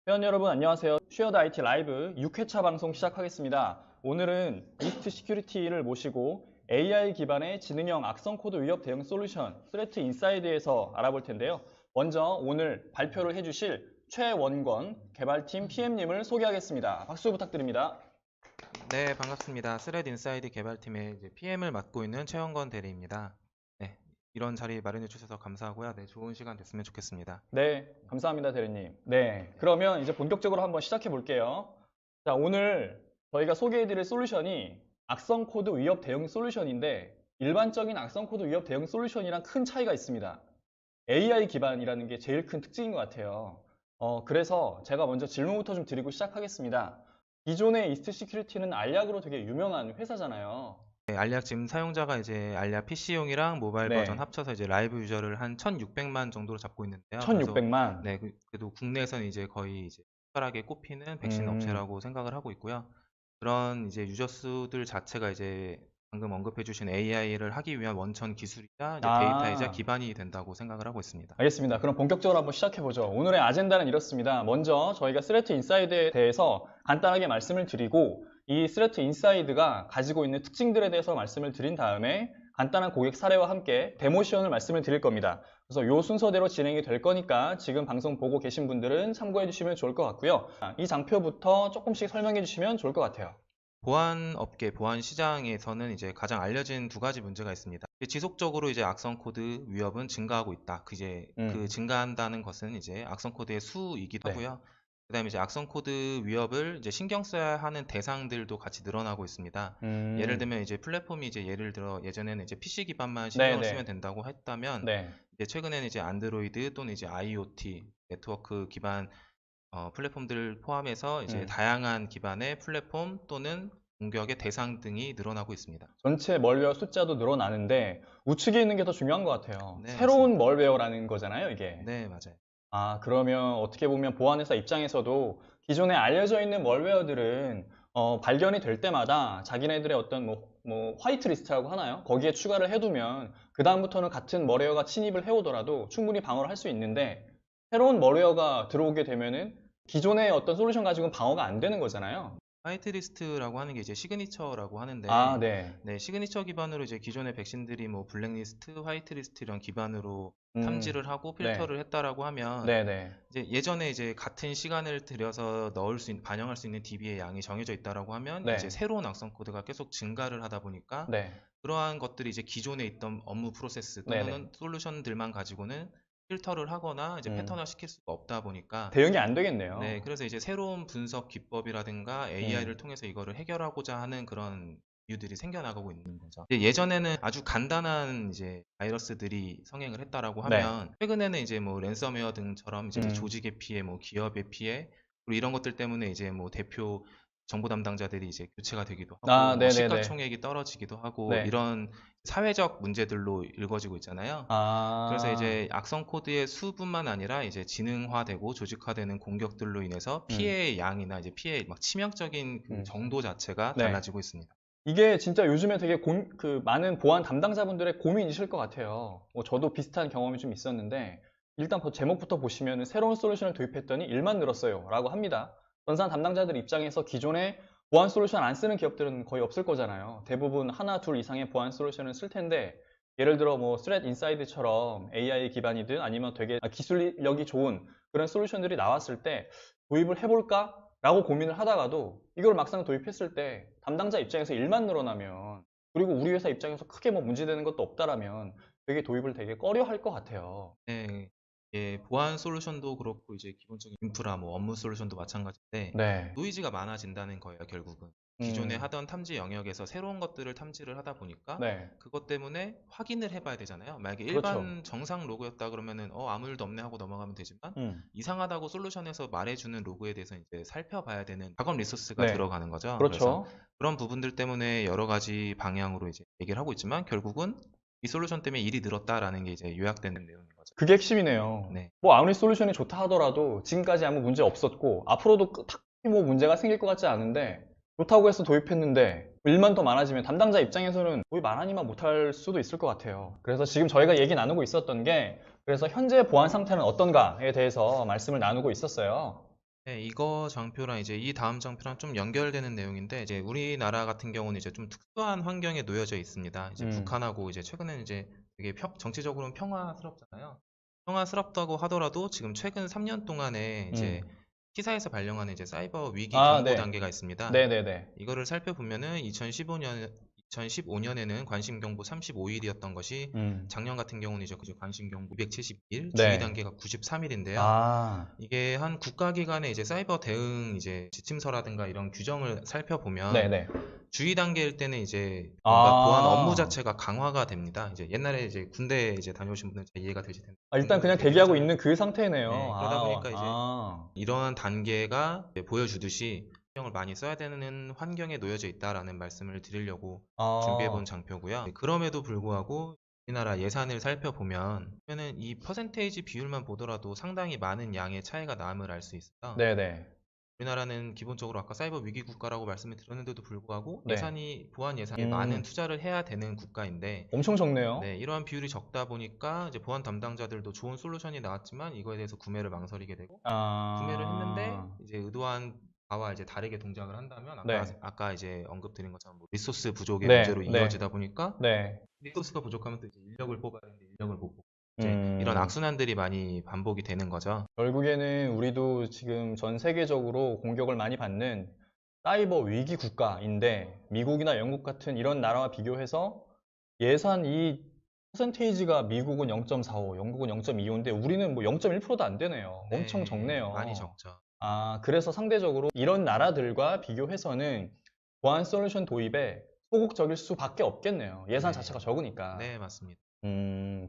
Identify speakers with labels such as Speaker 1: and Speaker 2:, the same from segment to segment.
Speaker 1: 회원 여러분 안녕하세요. 쉐어드 IT 라이브 6회차 방송 시작하겠습니다. 오늘은 이스트 시큐리티를 모시고 AI 기반의 지능형 악성 코드 위협 대응 솔루션 스레트 인사이드에서 알아볼 텐데요. 먼저 오늘 발표를 해주실 최원권 개발팀 PM님을 소개하겠습니다. 박수 부탁드립니다.
Speaker 2: 네, 반갑습니다. 스레드 인사이드 개발팀의 PM을 맡고 있는 최원건 대리입니다. 네, 이런 자리 마련해 주셔서 감사하고요. 네, 좋은 시간 됐으면 좋겠습니다.
Speaker 1: 네, 감사합니다, 대리님. 네, 그러면 이제 본격적으로 한번 시작해 볼게요. 자, 오늘 저희가 소개해드릴 솔루션이 악성 코드 위협 대응 솔루션인데 일반적인 악성 코드 위협 대응 솔루션이랑 큰 차이가 있습니다. AI 기반이라는 게 제일 큰 특징인 것 같아요. 그래서 제가 먼저 질문부터 좀 드리고 시작하겠습니다. 기존의 이스트 시큐리티는 알약으로 되게 유명한 회사잖아요.
Speaker 2: 네, 알약 지금 사용자가 이제 알약 PC용이랑 모바일 버전
Speaker 1: 네,
Speaker 2: 합쳐서 이제 라이브 유저를 한 1,600만 정도로 잡고 있는데요. 그래서
Speaker 1: 1600만.
Speaker 2: 네, 그래도 국내에서는 이제 거의 이제 특별하게 꼽히는 백신
Speaker 1: 음,
Speaker 2: 업체라고 생각을 하고 있고요. 그런 이제 유저 수들 자체가 이제 방금 언급해 주신 AI를 하기 위한 원천 기술이자 이제 데이터이자
Speaker 1: 아.
Speaker 2: 기반이 된다고 생각을 하고 있습니다.
Speaker 1: 알겠습니다. 그럼 본격적으로 한번 시작해보죠. 오늘의 아젠다는 이렇습니다. 먼저 저희가 스레트 인사이드에 대해서 간단하게 말씀을 드리고 이 스레트 인사이드가 가지고 있는 특징들에 대해서 말씀을 드린 다음에 간단한 고객 사례와 함께 데모 시연을 말씀을 드릴 겁니다. 그래서 이 순서대로 진행이 될 거니까 지금 방송 보고 계신 분들은 참고해 주시면 좋을 것 같고요. 이 장표부터 조금씩 설명해 주시면 좋을 것 같아요.
Speaker 2: 보안 업계, 보안 시장에서는 이제 가장 알려진 두 가지 문제가 있습니다. 지속적으로 이제 악성 코드 위협은 증가하고 있다. 그
Speaker 1: 음,
Speaker 2: 증가한다는 것은 이제 악성 코드의 수이기도
Speaker 1: 네.
Speaker 2: 하고요. 그다음에 이제 악성 코드 위협을 이제 신경 써야 하는 대상들도 같이 늘어나고 있습니다. 예를
Speaker 1: 음,
Speaker 2: 들면 이제 플랫폼이 이제 예를 들어 예전에는 이제 PC 기반만 신경을 쓰면
Speaker 1: 네네.
Speaker 2: 된다고 했다면
Speaker 1: 네.
Speaker 2: 이제 최근에는 이제 안드로이드 또는 이제 IoT 네트워크 기반 플랫폼들을 포함해서 이제
Speaker 1: 음.
Speaker 2: 다양한 기반의 플랫폼 또는 공격의 대상 등이 늘어나고 있습니다.
Speaker 1: 전체 멀웨어 숫자도 늘어나는데 우측에 있는 게 더 중요한 것 같아요.
Speaker 2: 네,
Speaker 1: 새로운
Speaker 2: 맞습니다.
Speaker 1: 멀웨어라는 거잖아요, 이게.
Speaker 2: 네, 맞아요.
Speaker 1: 아, 그러면 어떻게 보면 보안회사 입장에서도 기존에 알려져 있는 멀웨어들은 발견이 될 때마다 자기네들의 어떤 뭐 화이트 리스트라고 하나요? 거기에 추가를 해두면 그 다음부터는 같은 멀웨어가 침입을 해오더라도 충분히 방어를 할 수 있는데 새로운 멀웨어가 들어오게 되면은 기존의 어떤 솔루션 가지고는 방어가 안 되는 거잖아요.
Speaker 2: 화이트리스트라고 하는 게 이제 시그니처라고
Speaker 1: 아,
Speaker 2: 하는데,
Speaker 1: 네.
Speaker 2: 네, 시그니처 기반으로 이제 기존의 백신들이 뭐 블랙리스트, 화이트리스트 이런 기반으로
Speaker 1: 음,
Speaker 2: 탐지를 하고
Speaker 1: 네.
Speaker 2: 필터를 했다라고 하면
Speaker 1: 네네.
Speaker 2: 이제 예전에 이제 같은 시간을 들여서 반영할 수 있는 DB의 양이 정해져 있다라고 하면 이제
Speaker 1: 네.
Speaker 2: 새로운 악성 코드가 계속 증가를 하다 보니까
Speaker 1: 네.
Speaker 2: 그러한 것들이 이제 기존에 있던 업무 프로세스
Speaker 1: 네네.
Speaker 2: 또는 솔루션들만 가지고는 필터를 하거나 이제
Speaker 1: 음,
Speaker 2: 패턴화 시킬 수가 없다 보니까
Speaker 1: 대응이 안
Speaker 2: 네,
Speaker 1: 되겠네요.
Speaker 2: 그래서 이제 새로운 분석 기법이라든가 AI를
Speaker 1: 음,
Speaker 2: 통해서 이거를 해결하고자 하는 그런 이유들이 생겨나가고 있는 거죠. 예전에는 아주 간단한 이제 바이러스들이 성행을 했다라고
Speaker 1: 네.
Speaker 2: 하면 최근에는 이제 뭐 랜섬웨어 등처럼 이제
Speaker 1: 음,
Speaker 2: 조직의 피해, 뭐 기업의 피해, 그리고 이런 것들 때문에 이제 뭐 대표 정보 담당자들이 이제 교체가 되기도 하고
Speaker 1: 아,
Speaker 2: 뭐
Speaker 1: 네네네.
Speaker 2: 시가총액이 떨어지기도 하고
Speaker 1: 네.
Speaker 2: 이런 사회적 문제들로 일궈지고 있잖아요. 그래서
Speaker 1: 아,
Speaker 2: 이제 악성 코드의 수뿐만 아니라 이제 지능화되고 조직화되는 공격들로 인해서
Speaker 1: 음,
Speaker 2: 피해의 양이나 이제 피해의 막 치명적인 그
Speaker 1: 음,
Speaker 2: 정도 자체가
Speaker 1: 네.
Speaker 2: 달라지고 있습니다.
Speaker 1: 이게 진짜 요즘에 되게 많은 보안 담당자분들의 고민이실 것 같아요. 저도 비슷한 경험이 좀 있었는데, 일단 제목부터 보시면 새로운 솔루션을 도입했더니 일만 늘었어요. 라고 합니다. 전산 담당자들 입장에서 기존에 보안 솔루션 안 쓰는 기업들은 거의 없을 거잖아요. 대부분 하나, 둘 이상의 보안 솔루션을 쓸 텐데, 예를 들어 뭐 스레트 인사이드처럼 AI 기반이든 아니면 되게 기술력이 좋은 그런 솔루션들이 나왔을 때 도입을 해볼까? 라고 고민을 하다가도 이걸 막상 도입했을 때 담당자 입장에서 일만 늘어나면 그리고 우리 회사 입장에서 크게 뭐 문제되는 것도 없다라면 되게 도입을 되게 꺼려 할 것 같아요.
Speaker 2: 네, 예, 보안 솔루션도 그렇고 이제 기본적인 인프라, 뭐 업무 솔루션도 마찬가지인데
Speaker 1: 네.
Speaker 2: 노이즈가 많아진다는 거예요, 결국은. 기존에
Speaker 1: 음,
Speaker 2: 하던 탐지 영역에서 새로운 것들을 탐지를 하다 보니까
Speaker 1: 네.
Speaker 2: 그것 때문에 확인을 해봐야 되잖아요. 만약에
Speaker 1: 그렇죠.
Speaker 2: 일반 정상 로그였다 그러면은 아무 일도 없네 하고 넘어가면 되지만
Speaker 1: 음,
Speaker 2: 이상하다고 솔루션에서 말해주는 로그에 대해서 이제 살펴봐야 되는 작업 리소스가
Speaker 1: 네.
Speaker 2: 들어가는 거죠. 그래서
Speaker 1: 그렇죠.
Speaker 2: 그런 부분들 때문에 여러 가지 방향으로 이제 얘기를 하고 있지만 결국은 이 솔루션 때문에 일이 늘었다라는 게 이제 요약되는 내용인 거죠.
Speaker 1: 그게 핵심이네요.
Speaker 2: 네.
Speaker 1: 뭐 아무리 솔루션이 좋다 하더라도 지금까지 아무 문제 없었고 앞으로도 딱히 뭐 문제가 생길 것 같지 않은데 좋다고 해서 도입했는데 일만 더 많아지면 담당자 입장에서는 도입 안 하니만 못할 수도 있을 것 같아요. 그래서 지금 저희가 얘기 나누고 있었던 게 그래서 현재 보안 상태는 어떤가에 대해서 말씀을 나누고 있었어요.
Speaker 2: 네, 이거 장표랑 이제 이 다음 장표랑 좀 연결되는 내용인데, 이제 우리나라 같은 경우는 이제 좀 특수한 환경에 놓여져 있습니다. 이제 북한하고 이제 최근에는 이제 되게 정치적으로는 평화스럽잖아요. 평화스럽다고 하더라도 지금 최근 3년 동안에 이제
Speaker 1: 음.
Speaker 2: 시사에서 발령하는 이제 사이버 위기
Speaker 1: 아,
Speaker 2: 경보
Speaker 1: 네.
Speaker 2: 단계가 있습니다.
Speaker 1: 네네네.
Speaker 2: 이거를 살펴보면은 2015년에는 관심 경보 35일이었던 것이
Speaker 1: 음.
Speaker 2: 작년 같은 경우는 이제 관심 경보 270일, 주의
Speaker 1: 네.
Speaker 2: 단계가 93일인데요.
Speaker 1: 아,
Speaker 2: 이게 한 국가기관의 이제 사이버 대응 이제 지침서라든가 이런 규정을 살펴보면
Speaker 1: 네네.
Speaker 2: 주의 단계일 때는 이제 뭔가 보안 업무
Speaker 1: 아,
Speaker 2: 자체가 강화가 됩니다. 이제 옛날에 이제 군대 이제 다녀오신 분들은 잘 이해가 되실 텐데
Speaker 1: 일단
Speaker 2: 공무원들
Speaker 1: 그냥 대기하고
Speaker 2: 대기하잖아요.
Speaker 1: 있는 그 상태네요.
Speaker 2: 네, 그러다 보니까 이제
Speaker 1: 아,
Speaker 2: 이러한 단계가 이제 보여주듯이 신경을 많이 써야 되는 환경에 놓여져 있다라는 말씀을 드리려고 준비해 본
Speaker 1: 아,
Speaker 2: 장표고요. 네, 그럼에도 불구하고 우리나라 예산을 살펴보면 이 퍼센테이지 비율만 보더라도 상당히 많은 양의 차이가 남을 알 수 있어요.
Speaker 1: 네네.
Speaker 2: 우리나라는 기본적으로 아까 사이버 위기 국가라고 말씀을 드렸는데도 불구하고
Speaker 1: 네.
Speaker 2: 보안 예산에 많은
Speaker 1: 음,
Speaker 2: 투자를 해야 되는 국가인데,
Speaker 1: 엄청 적네요.
Speaker 2: 네, 이러한 비율이 적다 보니까 이제 보안 담당자들도 좋은 솔루션이 나왔지만 이거에 대해서 구매를 망설이게 되고, 구매를 했는데
Speaker 1: 아,
Speaker 2: 이제 의도한 바와 이제 다르게 동작을 한다면
Speaker 1: 네.
Speaker 2: 아까 이제 언급드린 것처럼 뭐 리소스 부족의
Speaker 1: 네,
Speaker 2: 문제로
Speaker 1: 네,
Speaker 2: 이어지다 보니까
Speaker 1: 네.
Speaker 2: 리소스가 부족하면 또 이제 인력을 뽑아야 되는데 인력을 못 뽑고 이제 이런
Speaker 1: 음,
Speaker 2: 악순환들이 많이 반복이 되는 거죠.
Speaker 1: 결국에는 우리도 지금 전 세계적으로 공격을 많이 받는 사이버 위기 국가인데 미국이나 영국 같은 이런 나라와 비교해서 예산 이 퍼센테이지가 미국은 0.45, 영국은 0.25인데 우리는 뭐 0.1%도 안 되네요. 엄청
Speaker 2: 네, 많이
Speaker 1: 적네요.
Speaker 2: 적죠.
Speaker 1: 아, 그래서 상대적으로 이런 나라들과 비교해서는 보안 솔루션 도입에 소극적일 수밖에 없겠네요. 예산 자체가
Speaker 2: 네,
Speaker 1: 적으니까.
Speaker 2: 네, 맞습니다.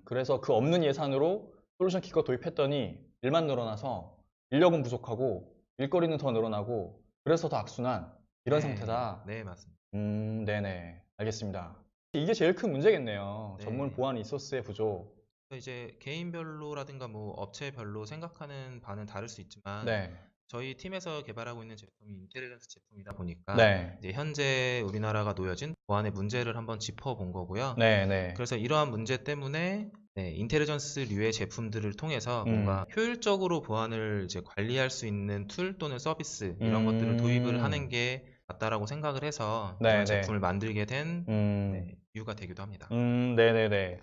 Speaker 1: 그래서 그 없는 예산으로 솔루션 키커 도입했더니 일만 늘어나서 인력은 부족하고 일거리는 더 늘어나고 그래서 더 악순환 이런
Speaker 2: 네,
Speaker 1: 상태다.
Speaker 2: 네, 맞습니다.
Speaker 1: 네네. 알겠습니다. 이게 제일 큰 문제겠네요. 전문
Speaker 2: 네.
Speaker 1: 보안 리소스의 부족.
Speaker 2: 이제 개인별로라든가 뭐 업체별로 생각하는 바는 다를 수 있지만
Speaker 1: 네.
Speaker 2: 저희 팀에서 개발하고 있는 제품이 인텔리전스 제품이다 보니까
Speaker 1: 네.
Speaker 2: 이제 현재 우리나라가 놓여진 보안의 문제를 한번 짚어본 거고요.
Speaker 1: 네, 네.
Speaker 2: 그래서 이러한 문제 때문에 네, 인텔리전스류의 제품들을 통해서 뭔가
Speaker 1: 음.
Speaker 2: 효율적으로 보안을 이제 관리할 수 있는 툴 또는 서비스 이런 것들을 도입을 하는
Speaker 1: 음.
Speaker 2: 게 맞다라고 생각을 해서 이런
Speaker 1: 네, 네.
Speaker 2: 제품을 만들게 된
Speaker 1: 음.
Speaker 2: 이유가 되기도 합니다.
Speaker 1: 네네네.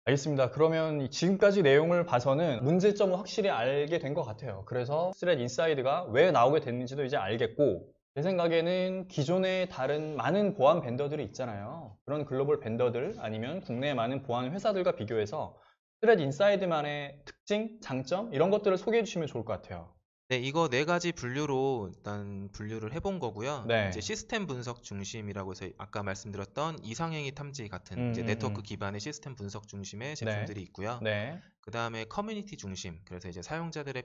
Speaker 1: 알겠습니다. 그러면 지금까지 내용을 봐서는 문제점을 확실히 알게 된 것 같아요. 그래서 스렛 인사이드가 왜 나오게 됐는지도 이제 알겠고, 제 생각에는 기존의 다른 많은 보안 벤더들이 있잖아요. 그런 글로벌 벤더들 아니면 국내의 많은 보안 회사들과 비교해서 스렛 인사이드만의 특징, 장점 이런 것들을 소개해 주시면 좋을 것 같아요.
Speaker 2: 네, 이거 네 가지 분류로 일단 분류를 해본 거고요. 이제
Speaker 1: 네.
Speaker 2: 시스템 분석 중심이라고 해서 아까 말씀드렸던 이상행위 탐지
Speaker 1: 음,
Speaker 2: 같은 이제 네트워크
Speaker 1: 음,
Speaker 2: 기반의 시스템 분석 중심의
Speaker 1: 네.
Speaker 2: 제품들이 있고요.
Speaker 1: 네.
Speaker 2: 그 다음에 커뮤니티 중심, 그래서 이제 사용자들의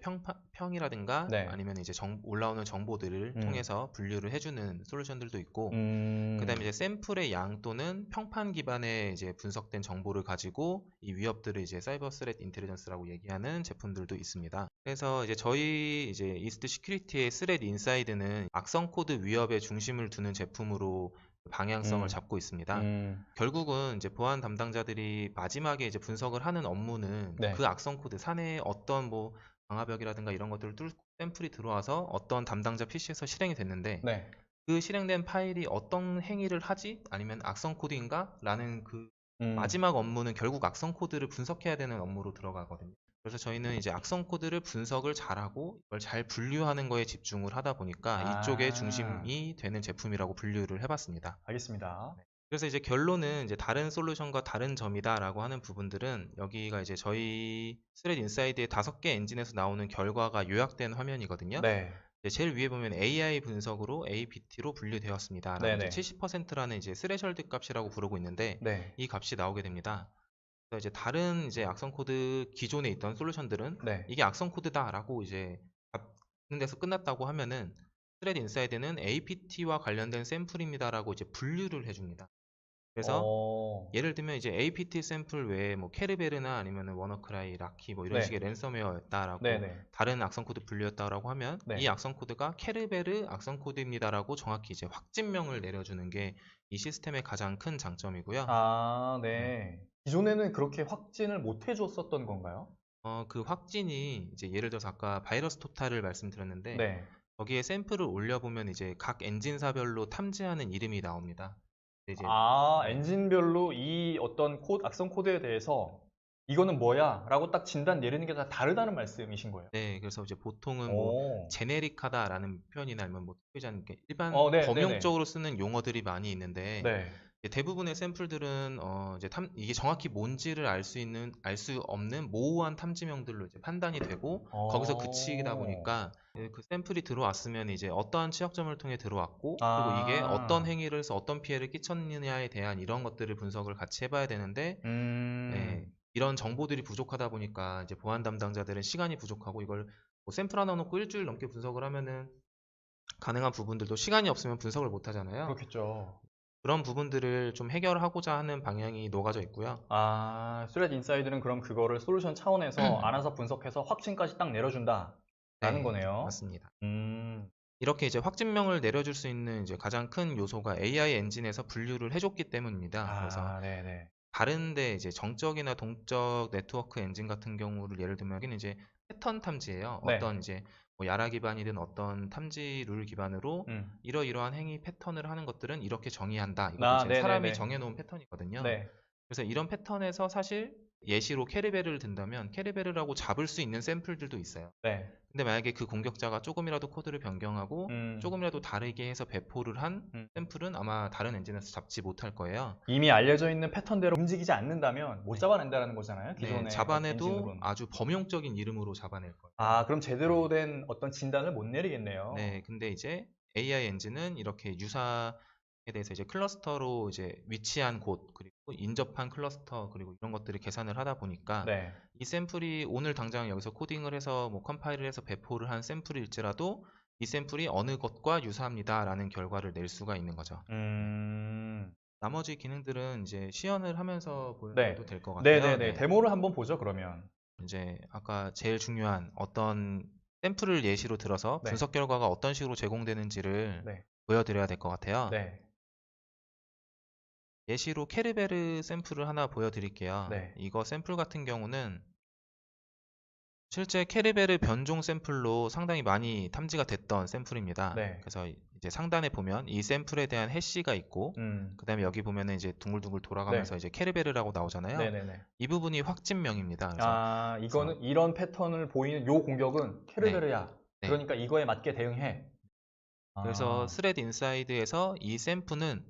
Speaker 2: 평이라든가
Speaker 1: 네.
Speaker 2: 아니면 이제 올라오는 정보들을
Speaker 1: 음.
Speaker 2: 통해서 분류를 해주는 솔루션들도 있고, 그
Speaker 1: 음.
Speaker 2: 다음에 이제 샘플의 양 또는 평판 기반의 이제 분석된 정보를 가지고 이 위협들을 이제 사이버 스레트 인텔리전스라고 얘기하는 제품들도 있습니다. 그래서 이제 저희 이제 이스트 시큐리티의 스레트 인사이드는 악성 코드 위협에 중심을 두는 제품으로 방향성을
Speaker 1: 음.
Speaker 2: 잡고 있습니다.
Speaker 1: 음.
Speaker 2: 결국은 이제 보안 담당자들이 마지막에 이제 분석을 하는 업무는
Speaker 1: 네.
Speaker 2: 그 악성 코드 사내에 어떤 뭐 방화벽이라든가 이런 것들을 뚫고 샘플이 들어와서 어떤 담당자 PC에서 실행이 됐는데
Speaker 1: 네.
Speaker 2: 그 실행된 파일이 어떤 행위를 하지? 아니면 악성 코드인가? 라는 그
Speaker 1: 음.
Speaker 2: 마지막 업무는 결국 악성 코드를 분석해야 되는 업무로 들어가거든요. 그래서 저희는 이제 악성 코드를 분석을 잘하고 이걸 잘 분류하는 거에 집중을 하다 보니까 이쪽에
Speaker 1: 아.
Speaker 2: 중심이 되는 제품이라고 분류를 해봤습니다.
Speaker 1: 알겠습니다.
Speaker 2: 네. 그래서 이제 결론은 이제 다른 솔루션과 다른 점이다라고 하는 부분들은 여기가 이제 저희 스레드 인사이드의 5개 엔진에서 나오는 결과가 요약된 화면이거든요.
Speaker 1: 네.
Speaker 2: 이제 제일 위에 보면 AI 분석으로 APT로 분류되었습니다라고 이제
Speaker 1: 네네.
Speaker 2: 70%라는 이제 스레셜드 값이라고 부르고 있는데
Speaker 1: 네.
Speaker 2: 이 값이 나오게 됩니다. 그래서 이제 다른 이제 악성 코드 기존에 있던 솔루션들은
Speaker 1: 네.
Speaker 2: 이게 악성 코드다라고 이제 받는 데서 끝났다고 하면은 스레드 인사이드는 APT와 관련된 샘플입니다라고 이제 분류를 해줍니다. 그래서
Speaker 1: 어.
Speaker 2: 예를 들면 이제 APT 샘플 외에 뭐 캐르베르나 아니면 워너크라이, 라키 뭐 이런 식의
Speaker 1: 네.
Speaker 2: 랜섬웨어였다라고
Speaker 1: 네네.
Speaker 2: 다른 악성 코드 분류였다라고 하면 이
Speaker 1: 네.
Speaker 2: 악성 코드가 캐르베르 악성 코드입니다라고 정확히 이제 확진명을 내려주는 게 이 시스템의 가장 큰 장점이고요.
Speaker 1: 아,
Speaker 2: 네.
Speaker 1: 네. 기존에는 그렇게 확진을 못 해줬었던 건가요?
Speaker 2: 그 확진이 이제 예를 들어서 아까 바이러스 토탈을 말씀드렸는데
Speaker 1: 네.
Speaker 2: 거기에 샘플을 올려보면 이제 각 엔진사별로 탐지하는 이름이 나옵니다. 근데 이제 네,
Speaker 1: 엔진별로 이 어떤 악성 코드에 대해서 이거는 뭐야? 라고 딱 진단 내리는 게 다 다르다는 말씀이신 거예요.
Speaker 2: 네, 그래서 이제 보통은 뭐
Speaker 1: 오.
Speaker 2: 제네릭하다라는 표현이나 아니면 뭐 특별히 않은 게 일반
Speaker 1: 네, 네네.
Speaker 2: 범용적으로 쓰는 용어들이 많이 있는데
Speaker 1: 네.
Speaker 2: 이제 대부분의 샘플들은 이제 이게 정확히 뭔지를 알 수 없는 모호한 탐지명들로 이제 판단이 되고 거기서 그치다 보니까 그 샘플이 들어왔으면 이제 어떠한 취약점을 통해 들어왔고 그리고 이게 어떤 행위를 해서 어떤 피해를 끼쳤느냐에 대한 이런 것들을 분석을 같이 해봐야 되는데 네, 이런 정보들이 부족하다 보니까 이제 보안 담당자들은 시간이 부족하고 이걸 뭐 샘플 하나 놓고 일주일 넘게 분석을 하면은 가능한 부분들도 시간이 없으면 분석을 못 하잖아요.
Speaker 1: 그렇겠죠.
Speaker 2: 그런 부분들을 좀 해결하고자 하는 방향이 녹아져 있고요.
Speaker 1: 스레드 인사이드는 그럼 그거를 솔루션 차원에서 알아서 분석해서 확신까지 딱 내려준다라는
Speaker 2: 네,
Speaker 1: 거네요.
Speaker 2: 맞습니다.
Speaker 1: 음.
Speaker 2: 이렇게 이제 확진명을 내려줄 수 있는 이제 가장 큰 요소가 AI 엔진에서 분류를 해줬기 때문입니다. 그래서
Speaker 1: 네네.
Speaker 2: 다른데 이제 정적이나 동적 네트워크 엔진 같은 경우를 예를 들면 여기는 이제 패턴 탐지예요.
Speaker 1: 네.
Speaker 2: 어떤 이제 뭐 야라 기반이든 어떤 탐지 룰 기반으로 이러이러한 행위 패턴을 하는 것들은 이렇게 정의한다. 이것도 이제 사람이
Speaker 1: 네네네.
Speaker 2: 정해놓은 패턴이거든요.
Speaker 1: 네.
Speaker 2: 그래서 이런 패턴에서 사실 예시로 캐리베르를 든다면 캐리베르라고 잡을 수 있는 샘플들도 있어요.
Speaker 1: 네.
Speaker 2: 근데 만약에 그 공격자가 조금이라도 코드를 변경하고 조금이라도 다르게 해서 배포를 한 샘플은 아마 다른 엔진에서 잡지 못할 거예요.
Speaker 1: 이미 알려져 있는 패턴대로 움직이지 않는다면 못 잡아낸다는 거잖아요.
Speaker 2: 네,
Speaker 1: 기존의
Speaker 2: 잡아내도
Speaker 1: 엔진으로는.
Speaker 2: 아주 범용적인 이름으로 잡아낼 거예요.
Speaker 1: 그럼 제대로 된 어떤 진단을 못 내리겠네요.
Speaker 2: 네, 근데 이제 AI 엔진은 이렇게 유사에 대해서 이제 클러스터로 이제 위치한 곳 그리고 인접한 클러스터 그리고 이런 것들을 계산을 하다 보니까
Speaker 1: 네.
Speaker 2: 이 샘플이 오늘 당장 여기서 코딩을 해서 뭐 컴파일을 해서 배포를 한 샘플일지라도 이 샘플이 어느 것과 유사합니다라는 결과를 낼 수가 있는 거죠. 나머지 기능들은 이제 시연을 하면서 보여드려도 될 것 같아요.
Speaker 1: 네네네. 데모를 한번 보죠, 그러면.
Speaker 2: 이제 아까 제일 중요한 어떤 샘플을 예시로 들어서
Speaker 1: 네.
Speaker 2: 분석 결과가 어떤 식으로 제공되는지를
Speaker 1: 네.
Speaker 2: 보여드려야 될 것 같아요.
Speaker 1: 네.
Speaker 2: 예시로 캐리베르 샘플을 하나 보여드릴게요.
Speaker 1: 네.
Speaker 2: 이거 샘플 같은 경우는 실제 캐리베르 변종 샘플로 상당히 많이 탐지가 됐던 샘플입니다.
Speaker 1: 네.
Speaker 2: 그래서 이제 상단에 보면 이 샘플에 대한 해시가 있고 그 다음에 여기 보면은 이제 둥글둥글 돌아가면서 이제 캐리베르라고 나오잖아요.
Speaker 1: 네네네.
Speaker 2: 이 부분이 확진명입니다. 그래서
Speaker 1: 이거는 이런 패턴을 보이는 요 공격은 캐리베르야.
Speaker 2: 네.
Speaker 1: 그러니까 이거에 맞게 대응해.
Speaker 2: 그래서 스레드 인사이드에서 이 샘플은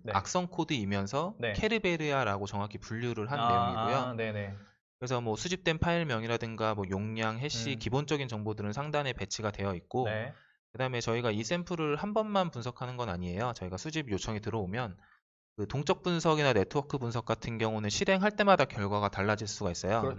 Speaker 1: 네.
Speaker 2: 악성 코드이면서
Speaker 1: 네.
Speaker 2: 캐리베르야라고 정확히 분류를 한 내용이고요.
Speaker 1: 네네.
Speaker 2: 그래서 뭐 수집된 파일명이라든가 뭐 용량, 해시, 기본적인 정보들은 상단에 배치가 되어 있고
Speaker 1: 네.
Speaker 2: 그다음에 저희가 이 샘플을 한 번만 분석하는 건 아니에요. 저희가 수집 요청이 들어오면 그 동적 분석이나 네트워크 분석 같은 경우는 실행할 때마다 결과가 달라질 수가 있어요.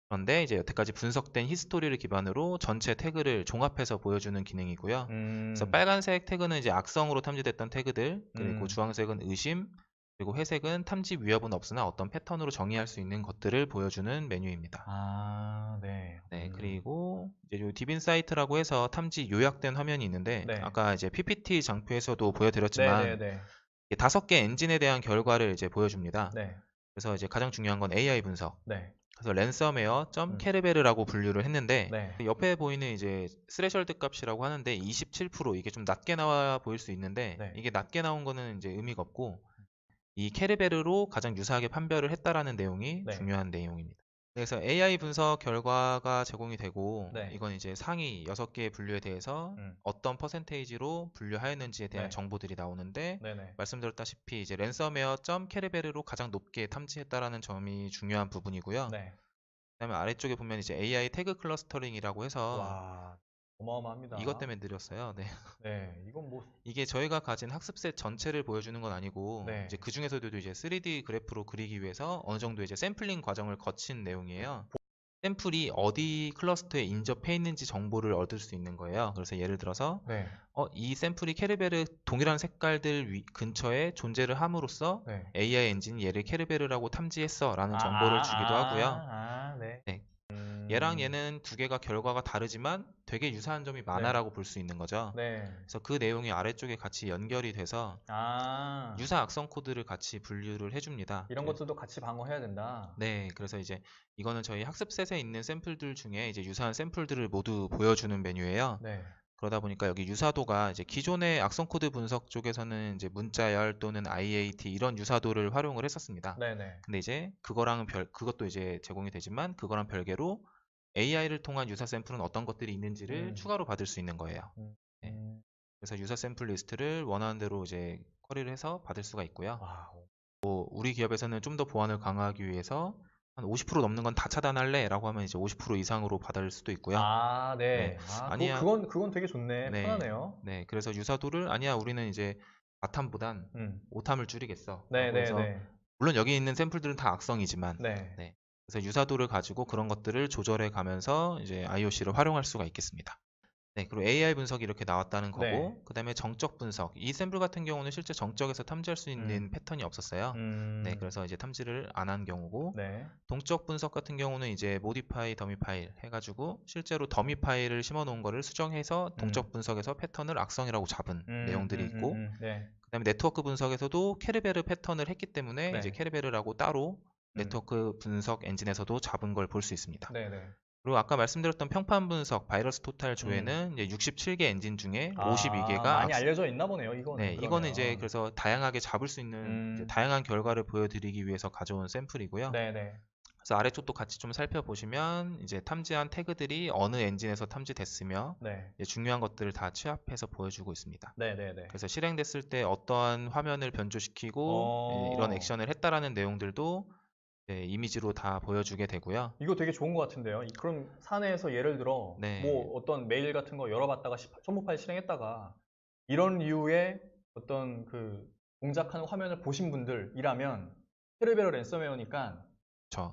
Speaker 2: 그런데 이제 여태까지 분석된 히스토리를 기반으로 전체 태그를 종합해서 보여주는 기능이고요. 그래서 빨간색 태그는 이제 악성으로 탐지됐던 태그들, 그리고 주황색은 의심, 그리고 회색은 탐지 위협은 없으나 어떤 패턴으로 정의할 수 있는 것들을 보여주는 메뉴입니다.
Speaker 1: 네.
Speaker 2: 그리고 이제 요 딥인사이트라고 해서 탐지 요약된 화면이 있는데 아까 이제 PPT 장표에서도 보여드렸지만 5개 엔진에 대한 결과를 이제 보여줍니다. 그래서 이제 가장 중요한 건 AI 분석. 그래서 ransomware.캐리베르라고 분류를 했는데 옆에 보이는 이제 스레셜드 값이라고 하는데 27% 이게 좀 낮게 나와 보일 수 있는데 이게 낮게 나온 거는 이제 의미가 없고 이 캐리베르로 가장 유사하게 판별을 했다라는 내용이 중요한 내용입니다. 그래서 AI 분석 결과가 제공이 되고 이건 이제 상위 6개의 분류에 대해서 어떤 퍼센테이지로 분류하였는지에 대한 정보들이 나오는데 말씀드렸다시피 이제 ransomware.캐리베르로 가장 높게 탐지했다라는 점이 중요한 부분이고요. 그다음에 아래쪽에 보면 이제 AI 태그 클러스터링이라고 해서
Speaker 1: 어마어마합니다.
Speaker 2: 이것 때문에 느렸어요.
Speaker 1: 이건 뭐
Speaker 2: 이게 저희가 가진 학습셋 전체를 보여주는 건 아니고 이제 그 중에서도 이제 3D 그래프로 그리기 위해서 어느 정도 이제 샘플링 과정을 거친 내용이에요. 샘플이 어디 클러스터에 인접해 있는지 정보를 얻을 수 있는 거예요. 그래서 예를 들어서 이 샘플이 캐리베르 동일한 색깔들 근처에 존재를 함으로써 AI 엔진이 얘를 캐리베르라고 탐지했어 라는 정보를 주기도 하고요. 얘랑 얘는 두 개가 결과가 다르지만 되게 유사한 점이 많아라고 볼 수 있는 거죠.
Speaker 1: 네.
Speaker 2: 그래서 그 내용이 아래쪽에 같이 연결이 돼서
Speaker 1: 아,
Speaker 2: 유사 악성 코드를 같이 분류를 해줍니다.
Speaker 1: 이런 것들도 같이 방어해야 된다.
Speaker 2: 네, 그래서 이제 이거는 저희 학습셋에 있는 샘플들 중에 이제 유사한 샘플들을 모두 보여주는 메뉴예요.
Speaker 1: 네.
Speaker 2: 그러다 보니까 여기 유사도가 이제 기존의 악성 코드 분석 쪽에서는 이제 문자열 또는 IAT 이런 유사도를 활용을 했었습니다.
Speaker 1: 네네.
Speaker 2: 근데 이제 그것도 이제 제공이 되지만 그거랑 별개로 AI를 통한 유사 샘플은 어떤 것들이 있는지를 추가로 받을 수 있는 거예요.
Speaker 1: 음,
Speaker 2: 네.
Speaker 1: 음.
Speaker 2: 그래서 유사 샘플 리스트를 원하는 대로 이제 쿼리를 해서 받을 수가 있고요.
Speaker 1: 와,
Speaker 2: 우리 기업에서는 좀 더 보안을 강화하기 위해서 한 50% 넘는 건 다 차단할래? 라고 하면 이제 50% 이상으로 받을 수도 있고요.
Speaker 1: 아, 네.
Speaker 2: 네.
Speaker 1: 아,
Speaker 2: 아니야.
Speaker 1: 그건 되게 좋네.
Speaker 2: 네.
Speaker 1: 편하네요.
Speaker 2: 네. 그래서 유사도를 아니야, 우리는 이제 4탐보단
Speaker 1: 음.
Speaker 2: 5탐을 줄이겠어.
Speaker 1: 네,
Speaker 2: 라고
Speaker 1: 네,
Speaker 2: 해서
Speaker 1: 네.
Speaker 2: 물론 여기 있는 샘플들은 다 악성이지만
Speaker 1: 네.
Speaker 2: 네. 그래서 유사도를 가지고 그런 것들을 조절해 가면서 이제 IOC를 활용할 수가 있겠습니다. 네, 그리고 AI 분석이 이렇게 나왔다는 거고,
Speaker 1: 네.
Speaker 2: 그 다음에 정적 분석. 이 샘플 같은 경우는 실제 정적에서 탐지할 수 있는 패턴이 없었어요. 네, 그래서 이제 탐지를 안 한 경우고,
Speaker 1: 네.
Speaker 2: 동적 분석 같은 경우는 이제 모디파이 더미 파일 해가지고 실제로 더미 파일을 심어 놓은 거를 수정해서 동적 분석에서 패턴을 악성이라고 잡은 내용들이 있고,
Speaker 1: 네.
Speaker 2: 그 다음에 네트워크 분석에서도 케르베르 패턴을 했기 때문에
Speaker 1: 네.
Speaker 2: 이제 케르베르라고 따로 네트워크 분석 엔진에서도 잡은 걸 볼 수 있습니다.
Speaker 1: 네, 네.
Speaker 2: 그리고 아까 말씀드렸던 평판 분석, 바이러스 토탈 조회는 이제 67개 엔진 중에 52개가
Speaker 1: 많이 알려져 있나 보네요, 이거는.
Speaker 2: 네, 이거는 이제 그래서 다양하게 잡을 수 있는 이제 다양한 결과를 보여드리기 위해서 가져온 샘플이고요.
Speaker 1: 네, 네.
Speaker 2: 그래서 아래쪽도 같이 좀 살펴보시면 이제 탐지한 태그들이 어느 엔진에서 탐지됐으며
Speaker 1: 네.
Speaker 2: 이제 중요한 것들을 다 취합해서 보여주고 있습니다.
Speaker 1: 네, 네, 네.
Speaker 2: 그래서 실행됐을 때 어떠한 화면을 변조시키고 이런 액션을 했다라는 내용들도 이미지로 다 보여주게 되고요.
Speaker 1: 이거 되게 좋은 것 같은데요. 그럼 사내에서 예를 들어
Speaker 2: 네.
Speaker 1: 뭐 어떤 메일 같은 거 열어봤다가 첨부 파일 실행했다가 이런 류의 어떤 그 동작하는 화면을 보신 분들이라면 페르베르 랜섬웨어니까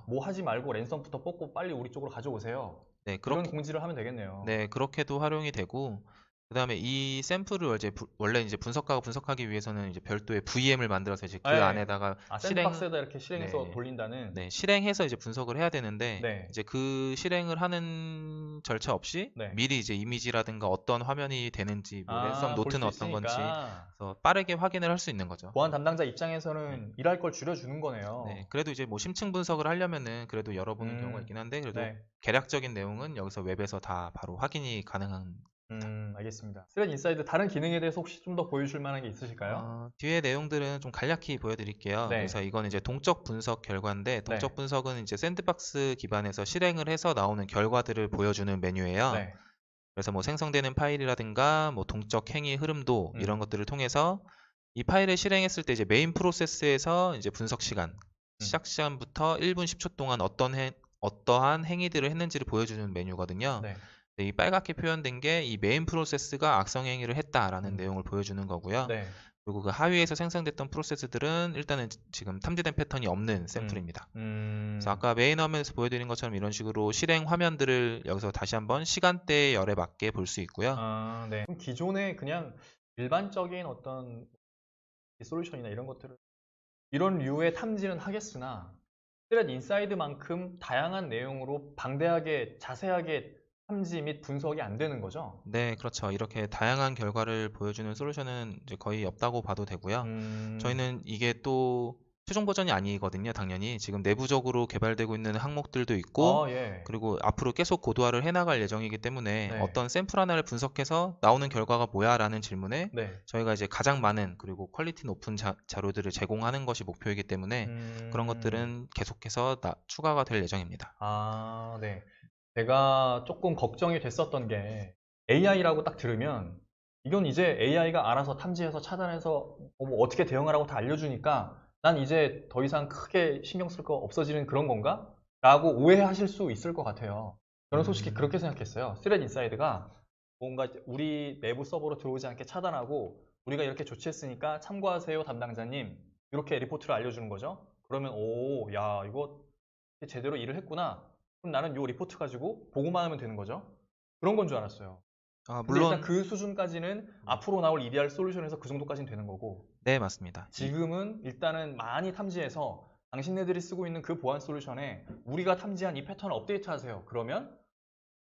Speaker 1: 뭐 하지 말고 랜섬부터 뽑고 빨리 우리 쪽으로 가져오세요.
Speaker 2: 네,
Speaker 1: 그런 공지를 하면 되겠네요.
Speaker 2: 네, 그렇게도 활용이 되고, 그 다음에 이 샘플을 이제 원래 이제 분석가가 분석하기 위해서는 이제 별도의 VM을 만들어서 이제 그
Speaker 1: 네.
Speaker 2: 안에다가
Speaker 1: 샌드박스에다 이렇게 실행해서
Speaker 2: 네.
Speaker 1: 돌린다는.
Speaker 2: 네, 실행해서 이제 분석을 해야 되는데,
Speaker 1: 네.
Speaker 2: 이제 그 실행을 하는 절차 없이
Speaker 1: 네.
Speaker 2: 미리 이제 이미지라든가 어떤 화면이 되는지, 뭐 랜섬
Speaker 1: 볼
Speaker 2: 노트는
Speaker 1: 수
Speaker 2: 어떤 건지,
Speaker 1: 있으니까
Speaker 2: 그래서 빠르게 확인을 할 수 있는 거죠.
Speaker 1: 보안 담당자 입장에서는 일할 걸 줄여주는 거네요.
Speaker 2: 네, 그래도 이제 뭐 심층 분석을 하려면은 그래도 열어보는 경우가 있긴 한데, 그래도
Speaker 1: 네.
Speaker 2: 개략적인 내용은 여기서 웹에서 다 바로 확인이 가능한.
Speaker 1: 알겠습니다. 스레드 인사이드 다른 기능에 대해서 혹시 좀 더 보여줄 만한 게 있으실까요?
Speaker 2: 뒤에 내용들은 좀 간략히 보여드릴게요.
Speaker 1: 네.
Speaker 2: 그래서 이건 이제 동적 분석 결과인데, 동적 분석은 이제 샌드박스 기반에서 실행을 해서 나오는 결과들을 보여주는 메뉴예요.
Speaker 1: 네.
Speaker 2: 그래서 뭐 생성되는 파일이라든가 뭐 동적 행위 흐름도 이런 것들을 통해서 이 파일을 실행했을 때 이제 메인 프로세스에서 이제 분석 시간, 시작 시간부터 1분 10초 동안 어떠한 행위들을 했는지를 보여주는 메뉴거든요.
Speaker 1: 네.
Speaker 2: 이 빨갛게 표현된 게 이 메인 프로세스가 악성 행위를 했다라는 내용을 보여주는 거고요.
Speaker 1: 네.
Speaker 2: 그리고 그 하위에서 생성됐던 프로세스들은 일단은 지금 탐지된 패턴이 없는 샘플입니다. 그래서 아까 메인 화면에서 보여드린 것처럼 이런 식으로 실행 화면들을 여기서 다시 한번 시간대의 열에 맞게 볼 수 있고요.
Speaker 1: 네. 그럼 기존에 그냥 일반적인 어떤 솔루션이나 이런 것들을 이런 류의 탐지는 하겠으나 스레드 인사이드만큼 다양한 내용으로 방대하게 자세하게 탐지 및 분석이 안 되는 거죠?
Speaker 2: 네, 그렇죠. 이렇게 다양한 결과를 보여주는 솔루션은 이제 거의 없다고 봐도 되고요. 저희는 이게 또 최종 버전이 아니거든요, 당연히. 지금 내부적으로 개발되고 있는 항목들도 있고,
Speaker 1: 예.
Speaker 2: 그리고 앞으로 계속 고도화를 해나갈 예정이기 때문에
Speaker 1: 네.
Speaker 2: 어떤 샘플 하나를 분석해서 나오는 결과가 뭐야? 라는 질문에
Speaker 1: 네.
Speaker 2: 저희가 이제 가장 많은 그리고 퀄리티 높은 자료들을 제공하는 것이 목표이기 때문에 그런 것들은 계속해서 추가가 될 예정입니다.
Speaker 1: 네. 제가 조금 걱정이 됐었던 게 AI라고 딱 들으면 이건 이제 AI가 알아서 탐지해서 차단해서 뭐 어떻게 대응하라고 다 알려주니까 난 이제 더 이상 크게 신경 쓸 거 없어지는 그런 건가? 라고 오해하실 수 있을 것 같아요. 저는 솔직히 그렇게 생각했어요. 스레드 인사이드가 뭔가 우리 내부 서버로 들어오지 않게 차단하고 우리가 이렇게 조치했으니까 참고하세요 담당자님 이렇게 리포트를 알려주는 거죠. 그러면 야 이거 제대로 일을 했구나. 그럼 나는 이 리포트 가지고 보고만 하면 되는 거죠. 그런 건 줄 알았어요. 근데 일단 그 수준까지는 앞으로 나올 EDR 솔루션에서 그 정도까지는 되는 거고
Speaker 2: 네, 맞습니다.
Speaker 1: 지금은 일단은 많이 탐지해서 당신네들이 쓰고 있는 그 보안 솔루션에 우리가 탐지한 이 패턴을 업데이트하세요. 그러면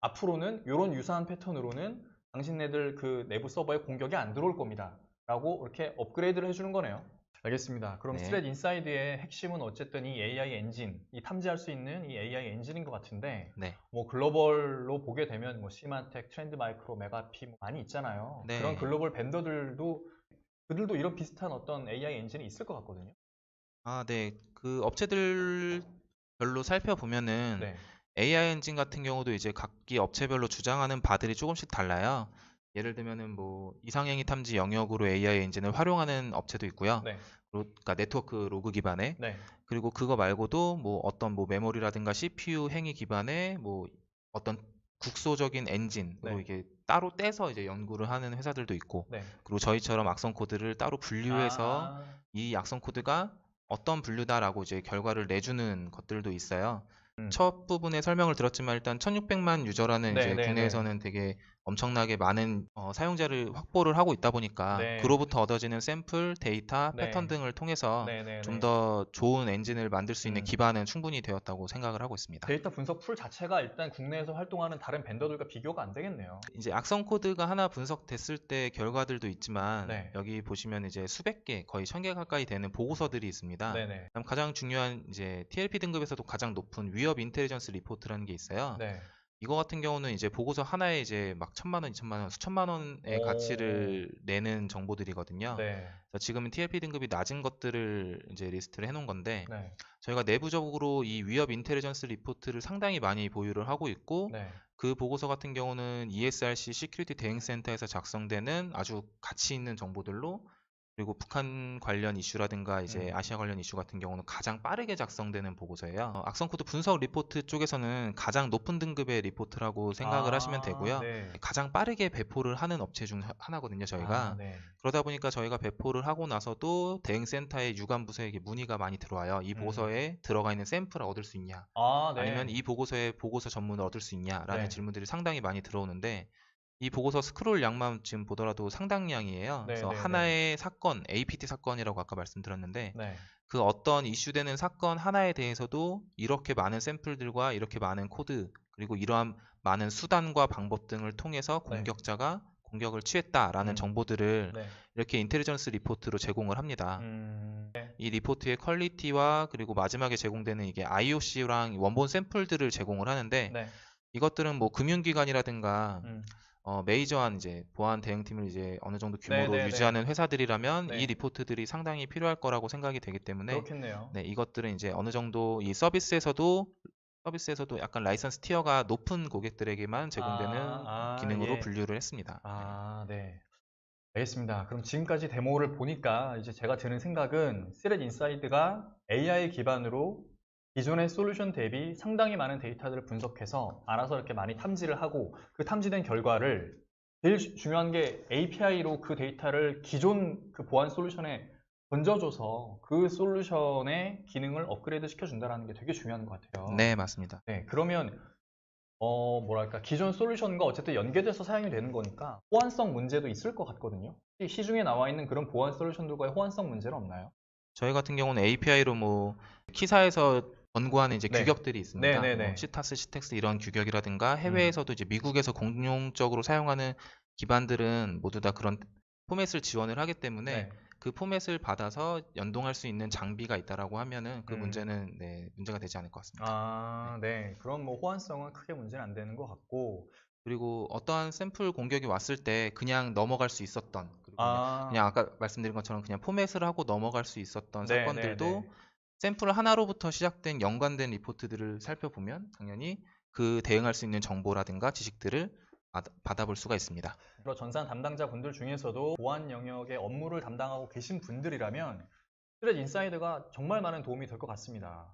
Speaker 1: 앞으로는 이런 유사한 패턴으로는 당신네들 그 내부 서버에 공격이 안 들어올 겁니다. 라고 이렇게 업그레이드를 해주는 거네요. 알겠습니다. 그럼
Speaker 2: 네.
Speaker 1: 스레드 인사이드의 핵심은 어쨌든 이 AI 엔진, 이 탐지할 수 있는 이 AI 엔진인 것 같은데,
Speaker 2: 네.
Speaker 1: 뭐 글로벌로 보게 되면 뭐 시만텍, 트렌드 마이크로, 메가피 뭐 많이 있잖아요.
Speaker 2: 네.
Speaker 1: 그런 글로벌 벤더들도 그들도 이런 비슷한 어떤 AI 엔진이 있을 것 같거든요.
Speaker 2: 네. 그 업체들별로 살펴보면은
Speaker 1: 네,
Speaker 2: AI 엔진 같은 경우도 이제 각기 업체별로 주장하는 바들이 조금씩 달라요. 예를 들면은 뭐 이상행위 탐지 영역으로 AI 엔진을 활용하는 업체도 있고요.
Speaker 1: 네,
Speaker 2: 그러니까 네트워크 로그 기반의.
Speaker 1: 네,
Speaker 2: 그리고 그거 말고도 뭐 어떤 뭐 메모리라든가 CPU 행위 기반의 뭐 어떤 국소적인 엔진으로
Speaker 1: 네,
Speaker 2: 이게 따로 떼서 이제 연구를 하는 회사들도 있고,
Speaker 1: 네.
Speaker 2: 그리고 저희처럼 악성 코드를 따로 분류해서
Speaker 1: 아,
Speaker 2: 이 악성 코드가 어떤 분류다라고 이제 결과를 내주는 것들도 있어요.
Speaker 1: 음.
Speaker 2: 첫 부분에 설명을 들었지만 일단 1600만 유저라는
Speaker 1: 네,
Speaker 2: 이제
Speaker 1: 네, 네,
Speaker 2: 국내에서는 되게 엄청나게 많은 사용자를 확보를 하고 있다 보니까
Speaker 1: 네,
Speaker 2: 그로부터 얻어지는 샘플, 데이터, 패턴
Speaker 1: 네,
Speaker 2: 등을 통해서
Speaker 1: 네, 네,
Speaker 2: 좀
Speaker 1: 네.
Speaker 2: 더 좋은 엔진을 만들 수 있는
Speaker 1: 음.
Speaker 2: 기반은 충분히 되었다고 생각을 하고 있습니다.
Speaker 1: 데이터 분석 툴 자체가 일단 국내에서 활동하는 다른 벤더들과 비교가 안 되겠네요.
Speaker 2: 이제 악성 코드가 하나 분석됐을 때 결과들도 있지만
Speaker 1: 네,
Speaker 2: 여기 보시면 이제 수백 개, 거의 1000개 가까이 되는 보고서들이 있습니다.
Speaker 1: 네네,
Speaker 2: 그다음 가장 중요한 이제 TLP 등급에서도 가장 높은 위협 인텔리전스 리포트라는 게 있어요.
Speaker 1: 네.
Speaker 2: 이거 같은 경우는 이제 보고서 하나에 이제 막 1000만 원, 2000만 원, 수천만 원의
Speaker 1: 오,
Speaker 2: 가치를 내는 정보들이거든요.
Speaker 1: 네,
Speaker 2: 그래서 지금은 TLP 등급이 낮은 것들을 이제 리스트를 해놓은 건데,
Speaker 1: 네,
Speaker 2: 저희가 내부적으로 이 위협 인텔리전스 리포트를 상당히 많이 보유를 하고 있고,
Speaker 1: 네,
Speaker 2: 그 보고서 같은 경우는 ESRC 시큐리티 대응센터에서 작성되는 아주 가치 있는 정보들로, 그리고 북한 관련 이슈라든가 이제
Speaker 1: 음,
Speaker 2: 아시아 관련 이슈 같은 경우는 가장 빠르게 작성되는 보고서예요. 악성 코드 분석 리포트 쪽에서는 가장 높은 등급의 리포트라고 생각을 하시면
Speaker 1: 아,
Speaker 2: 되고요.
Speaker 1: 네,
Speaker 2: 가장 빠르게 배포를 하는 업체 중 하나거든요,
Speaker 1: 아,
Speaker 2: 저희가.
Speaker 1: 네,
Speaker 2: 그러다 보니까 저희가 배포를 하고 나서도 대응센터의 유관 부서에게 문의가 많이 들어와요. 이
Speaker 1: 음,
Speaker 2: 보고서에 들어가 있는 샘플을 얻을 수 있냐?
Speaker 1: 아,
Speaker 2: 아니면
Speaker 1: 네,
Speaker 2: 이 보고서에 보고서 전문을 얻을 수 있냐라는
Speaker 1: 네,
Speaker 2: 질문들이 상당히 많이 들어오는데, 이 보고서 스크롤 양만 지금 보더라도 상당량이에요.
Speaker 1: 네,
Speaker 2: 그래서
Speaker 1: 네, 네,
Speaker 2: 하나의 사건, APT 사건이라고 아까 말씀드렸는데,
Speaker 1: 네,
Speaker 2: 그 어떤 이슈되는 사건 하나에 대해서도 이렇게 많은 샘플들과 이렇게 많은 코드, 그리고 이러한 많은 수단과 방법 등을 통해서
Speaker 1: 네,
Speaker 2: 공격자가 공격을 취했다라는
Speaker 1: 음,
Speaker 2: 정보들을
Speaker 1: 네,
Speaker 2: 이렇게 인텔리전스 리포트로 제공을 합니다.
Speaker 1: 네,
Speaker 2: 이 리포트의 퀄리티와 그리고 마지막에 제공되는 이게 IOC랑 원본 샘플들을 제공을 하는데,
Speaker 1: 네,
Speaker 2: 이것들은 뭐 금융기관이라든가
Speaker 1: 음,
Speaker 2: 메이저한 이제 보안 대응팀을 이제 어느 정도
Speaker 1: 네,
Speaker 2: 규모로
Speaker 1: 네, 네,
Speaker 2: 유지하는 회사들이라면 이
Speaker 1: 네,
Speaker 2: 리포트들이 상당히 필요할 거라고 생각이 되기 때문에,
Speaker 1: 그렇겠네요.
Speaker 2: 네, 이것들은 이제 어느 정도 이 서비스에서도 약간 라이선스 티어가 높은 고객들에게만 제공되는 기능으로
Speaker 1: 예,
Speaker 2: 분류를 했습니다. 네.
Speaker 1: 네. 알겠습니다. 그럼 지금까지 데모를 보니까 이제 제가 드는 생각은 스레드 인사이드가 AI 기반으로 기존의 솔루션 대비 상당히 많은 데이터들을 분석해서 알아서 이렇게 많이 탐지를 하고 그 탐지된 결과를 제일 중요한 게 API로 그 데이터를 기존 그 보안 솔루션에 던져줘서 그 솔루션의 기능을 업그레이드 시켜준다는 게 되게 중요한 것 같아요.
Speaker 2: 네, 맞습니다.
Speaker 1: 네, 그러면 뭐랄까, 기존 솔루션과 어쨌든 연계돼서 사용이 되는 거니까 호환성 문제도 있을 것 같거든요. 시중에 나와 있는 그런 보안 솔루션들과의 호환성 문제는 없나요?
Speaker 2: 저희 같은 경우는 API로 뭐 키사에서 권고하는 이제
Speaker 1: 네.
Speaker 2: 규격들이 있습니다. 뭐
Speaker 1: 네네네.
Speaker 2: 시타스, 시텍스 이런 규격이라든가
Speaker 1: 음.
Speaker 2: 해외에서도 이제 미국에서 공용적으로 사용하는 기반들은 모두 다 그런 포맷을 지원을 하기 때문에
Speaker 1: 네.
Speaker 2: 그 포맷을 받아서 연동할 수 있는 장비가 있다라고 하면은 그
Speaker 1: 음.
Speaker 2: 문제는 네, 문제가 되지 않을 것 같습니다. 네.
Speaker 1: 네. 그럼 뭐 호환성은 크게 문제는 안 되는 것 같고,
Speaker 2: 그리고 어떠한 샘플 공격이 왔을 때 그냥 넘어갈 수 있었던, 그리고 그냥
Speaker 1: 아,
Speaker 2: 아까 말씀드린 것처럼 그냥 포맷을 하고 넘어갈 수 있었던
Speaker 1: 네네네.
Speaker 2: 사건들도 샘플 하나로부터 시작된 연관된 리포트들을 살펴보면 당연히 그 대응할 수 있는 정보라든가 지식들을 받아볼 수가 있습니다.
Speaker 1: 여러 전산 담당자분들 중에서도 보안 영역의 업무를 담당하고 계신 분들이라면 스트레스 인사이드가 정말 많은 도움이 될 것 같습니다.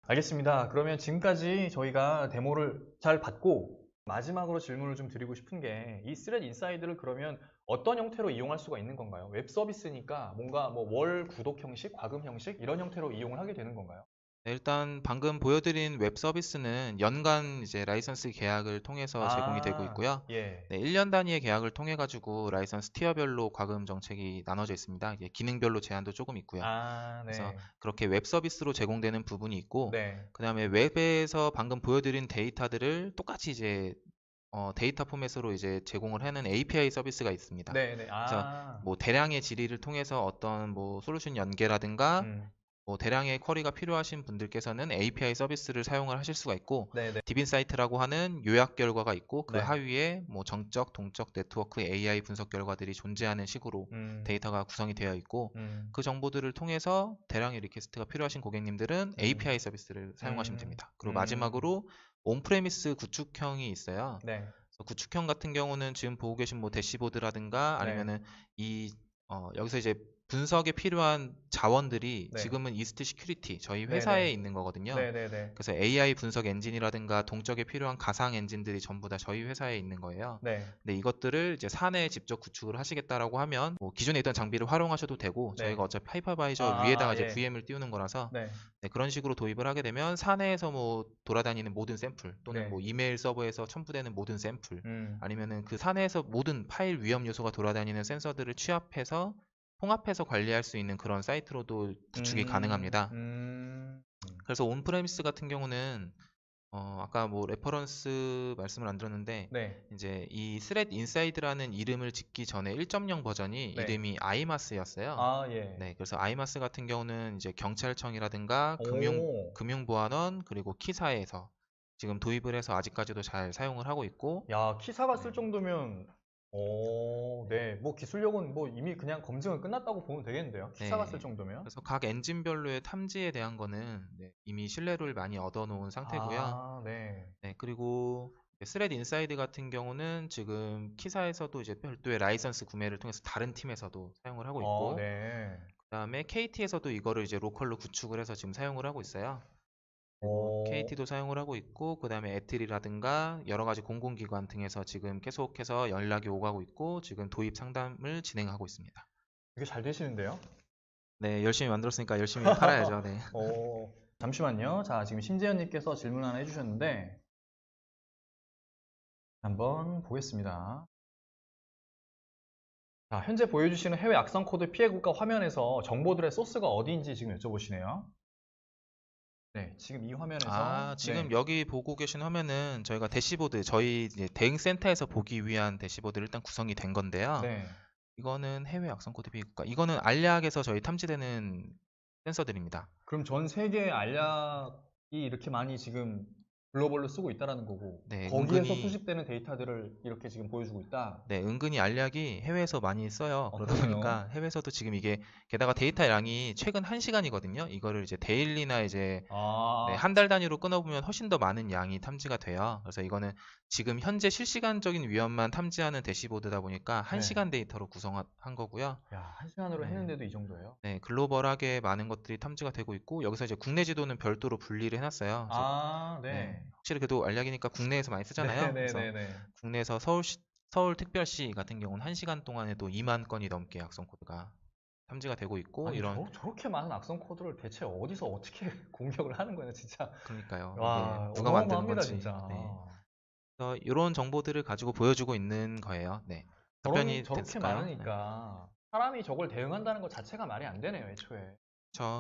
Speaker 1: 알겠습니다. 그러면 지금까지 저희가 데모를 잘 받고 마지막으로 질문을 좀 드리고 싶은 게 이 스레드 인사이드를 그러면 어떤 형태로 이용할 수가 있는 건가요? 웹 서비스니까 뭔가 뭐 월 구독 형식, 과금 형식 이런 형태로 이용을 하게 되는 건가요?
Speaker 2: 네, 일단 방금 보여드린 웹 서비스는 연간 이제 라이선스 계약을 통해서 제공이 되고
Speaker 1: 아,
Speaker 2: 있고요.
Speaker 1: 예.
Speaker 2: 네, 1년 단위의 계약을 통해 가지고 라이선스 티어별로 과금 정책이 나눠져 있습니다. 이게 기능별로 제한도 조금 있고요.
Speaker 1: 아,
Speaker 2: 그래서
Speaker 1: 네.
Speaker 2: 그렇게 웹 서비스로 제공되는 부분이 있고,
Speaker 1: 네.
Speaker 2: 그다음에 웹에서 방금 보여드린 데이터들을 똑같이 이제 데이터 포맷으로 이제 제공을 하는 API 서비스가 있습니다.
Speaker 1: 네, 네.
Speaker 2: 그래서
Speaker 1: 아,
Speaker 2: 뭐 대량의 질의를 통해서 어떤 뭐 솔루션 연계라든가
Speaker 1: 음,
Speaker 2: 뭐 대량의 쿼리가 필요하신 분들께서는 API 서비스를 사용을 하실 수가 있고,
Speaker 1: 네, 네.
Speaker 2: 딥인사이트라고 하는 요약 결과가 있고 그
Speaker 1: 네.
Speaker 2: 하위에 뭐 정적, 동적 네트워크 AI 분석 결과들이 존재하는 식으로
Speaker 1: 음,
Speaker 2: 데이터가 구성이 되어 있고,
Speaker 1: 음,
Speaker 2: 그 정보들을 통해서 대량의 리퀘스트가 필요하신 고객님들은
Speaker 1: 음,
Speaker 2: API 서비스를 사용하시면
Speaker 1: 음,
Speaker 2: 됩니다. 그리고
Speaker 1: 음,
Speaker 2: 마지막으로 온프레미스 구축형이 있어요.
Speaker 1: 네,
Speaker 2: 그래서 구축형 같은 경우는 지금 보고 계신 뭐 대시보드라든가
Speaker 1: 네,
Speaker 2: 아니면은 이 여기서 이제 분석에 필요한 자원들이
Speaker 1: 네,
Speaker 2: 지금은 이스트 시큐리티 저희
Speaker 1: 네,
Speaker 2: 회사에
Speaker 1: 네,
Speaker 2: 있는 거거든요.
Speaker 1: 네, 네, 네,
Speaker 2: 그래서 AI 분석 엔진이라든가 동적에 필요한 가상 엔진들이 전부 다 저희 회사에 있는 거예요.
Speaker 1: 네,
Speaker 2: 근데 이것들을 이제 사내에 직접 구축을 하시겠다라고 하면 뭐 기존에 있던 장비를 활용하셔도 되고, 저희가
Speaker 1: 네.
Speaker 2: 어차피
Speaker 1: 아,
Speaker 2: 하이퍼바이저
Speaker 1: 아,
Speaker 2: 위에다가
Speaker 1: 아,
Speaker 2: 이제
Speaker 1: 예.
Speaker 2: VM을 띄우는 거라서
Speaker 1: 네,
Speaker 2: 네, 그런 식으로 도입을 하게 되면 사내에서 뭐 돌아다니는 모든 샘플 또는 뭐
Speaker 1: 네,
Speaker 2: 이메일 서버에서 첨부되는 모든 샘플
Speaker 1: 음,
Speaker 2: 아니면은 그 사내에서 모든 파일 위험 요소가 돌아다니는 센서들을 취합해서 통합해서 관리할 수 있는 그런 사이트로도 구축이
Speaker 1: 음,
Speaker 2: 가능합니다.
Speaker 1: 음,
Speaker 2: 그래서 온프레미스 같은 경우는 아까 뭐 레퍼런스 말씀을 안 드렸는데,
Speaker 1: 네,
Speaker 2: 이제 이 스레드 인사이드라는 이름을 짓기 전에 1.0 버전이
Speaker 1: 네.
Speaker 2: 이름이 아이마스였어요.
Speaker 1: 아, 예.
Speaker 2: 네, 그래서 아이마스 같은 경우는 이제 경찰청이라든가
Speaker 1: 오,
Speaker 2: 금융보안원 그리고 키사에서 지금 도입을 해서 아직까지도 잘 사용을 하고 있고,
Speaker 1: 야, 키사가 쓸
Speaker 2: 네,
Speaker 1: 정도면, 오,
Speaker 2: 네,
Speaker 1: 네. 뭐 기술력은 뭐 이미 그냥 검증은 끝났다고 보면 되겠는데요. 키사가 쓸
Speaker 2: 네.
Speaker 1: 정도면.
Speaker 2: 그래서 각 엔진별로의 탐지에 대한 거는 네, 이미 신뢰를 많이 얻어놓은 상태고요.
Speaker 1: 아, 네.
Speaker 2: 네, 그리고 스레드 인사이드 같은 경우는 지금 키사에서도 이제 별도의 라이선스 구매를 통해서 다른 팀에서도 사용을 하고 있고,
Speaker 1: 네.
Speaker 2: 그다음에 KT에서도 이거를 이제 로컬로 구축을 해서 지금 사용을 하고 있어요. 그리고
Speaker 1: 오,
Speaker 2: KT도 사용을 하고 있고, 그다음에 애틀이라든가 여러 가지 공공기관 등에서 지금 계속해서 연락이 오가고 있고, 지금 도입 상담을 진행하고 있습니다.
Speaker 1: 되게 잘 되시는데요?
Speaker 2: 네, 열심히 만들었으니까 열심히 팔아야죠. 네.
Speaker 1: 잠시만요. 자, 지금 심재현님께서 질문 하나 해주셨는데, 한번 보겠습니다. 자, 현재 보여주시는 해외 악성 코드 피해 국가 화면에서 정보들의 소스가 어디인지 지금 여쭤보시네요. 네, 지금 이 화면에서,
Speaker 2: 지금
Speaker 1: 네,
Speaker 2: 여기 보고 계신 화면은 저희가 대시보드, 저희 이제 대응 센터에서 보기 위한 대시보드를 일단 구성이 된 건데요.
Speaker 1: 네.
Speaker 2: 이거는 해외 악성 코드 비국가. 이거는 알약에서 저희 탐지되는 센서들입니다.
Speaker 1: 그럼 전 세계 알약이 이렇게 많이 지금 글로벌로 쓰고 있다라는 거고,
Speaker 2: 네,
Speaker 1: 거기에서 수집되는 데이터들을 이렇게 지금 보여주고 있다.
Speaker 2: 은근히 알약이 해외에서 많이 써요. 그러다
Speaker 1: 그러네요.
Speaker 2: 보니까 해외에서도 지금 이게 게다가 데이터 양이 최근 1시간이거든요. 이거를 이제 데일리나 이제 네,
Speaker 1: 아,
Speaker 2: 한 달 단위로 끊어보면 훨씬 더 많은 양이 탐지가 돼요. 그래서 이거는 지금 현재 실시간적인 위험만 탐지하는 대시보드다 보니까
Speaker 1: 네.
Speaker 2: 1시간 데이터로 구성한 거고요.
Speaker 1: 야, 한 시간으로
Speaker 2: 네,
Speaker 1: 했는데도 이 정도예요?
Speaker 2: 네, 글로벌하게 많은 것들이 탐지가 되고 있고, 여기서 이제 국내 지도는 별도로 분리를 해놨어요. 그래서
Speaker 1: 아,
Speaker 2: 네,
Speaker 1: 네.
Speaker 2: 확실히 그래도 알약이니까 국내에서 많이 쓰잖아요. 그래서
Speaker 1: 네네네네.
Speaker 2: 국내에서 서울특별시 같은 경우는 1시간 동안에도 2만 건이 넘게 악성 코드가 탐지가 되고 있고,
Speaker 1: 아니,
Speaker 2: 이런,
Speaker 1: 저렇게 많은 악성 코드를 대체 어디서 어떻게 공격을 하는 거예요, 진짜.
Speaker 2: 그러니까요. 이게
Speaker 1: 와,
Speaker 2: 누가 만드는
Speaker 1: 어마어마합니다,
Speaker 2: 건지.
Speaker 1: 진짜.
Speaker 2: 네. 그래서 이런 정보들을 가지고 보여주고 있는 거예요. 네. 답변이
Speaker 1: 저렇게
Speaker 2: 됐을까요? 네.
Speaker 1: 많으니까 사람이 저걸 대응한다는 것 자체가 말이 안 되네요, 애초에.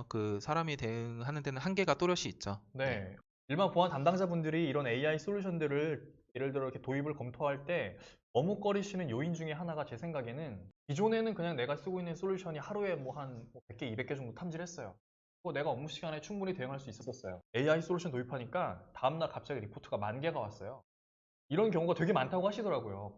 Speaker 2: 그 사람이 대응하는 데는 한계가 또렷이 있죠. 네.
Speaker 1: 네. 일반 보안 담당자분들이 이런 AI 솔루션들을 예를 들어 이렇게 도입을 검토할 때 머뭇거리시는 요인 중에 하나가 제 생각에는 기존에는 그냥 내가 쓰고 있는 솔루션이 하루에 뭐 한 100개, 200개 정도 탐지를 했어요. 그거 내가 업무 시간에 충분히 대응할 수 있었어요. AI 솔루션 도입하니까 다음날 갑자기 리포트가 10,000개가 왔어요. 이런 경우가 되게 많다고 하시더라고요.